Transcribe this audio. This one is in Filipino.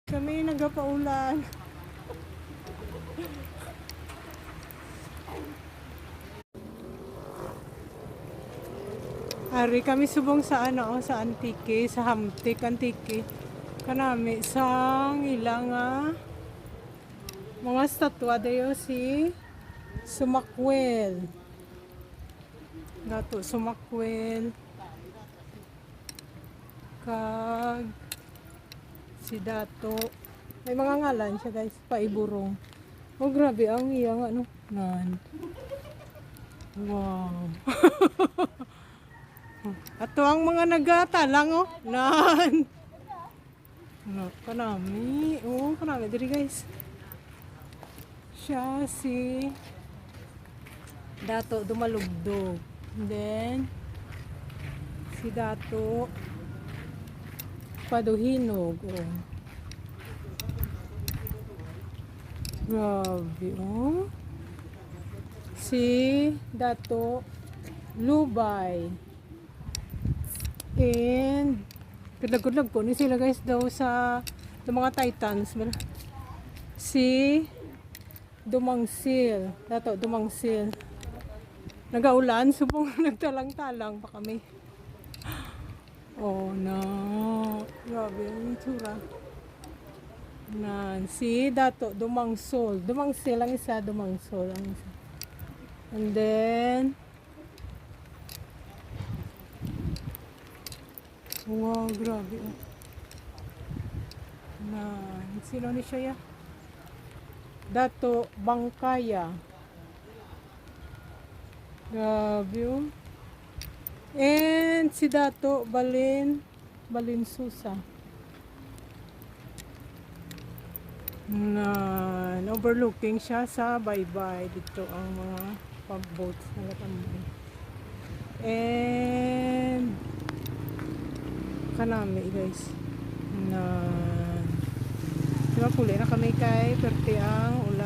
Kami nagapaulan. Ari kami subong sa sa Antique, sa Hamtik Antique. Kanami sang ilang mga statwa dayo si Sumakwel. Dato Sumakwel. Kag si Dato. May mga ngalan siya guys, paiburong. Oh grabe ang iyang nan. Wow. Ato ang mga nagatalang nan. Kanami. Oh, kanami diri guys. Siya si Dato Dumalugdog. And then si Dato Paduhinog. Oh. Grabe, oh. Si Dato Lubay. And kudlag-kudlag ko ni sila guys daw sa mga Titans. Si Dumangsil. Dato Dumangsil. Nagaulan, subong nagtalang-talang pa kami. Oh no. Grabe yung itsura. Si Dato Dumangsol. Dumangsil ang isa, Dumangsol ang isa. And then wow, grabe. Sino ni siya ya? Dato Bangkaya. Grabe. And si Dato Balinsusa. Overlooking siya sa baybay. Dito ang mga pag-boats na natambay. And kanami guys. Diba puli na kami kay Perti ang ulan.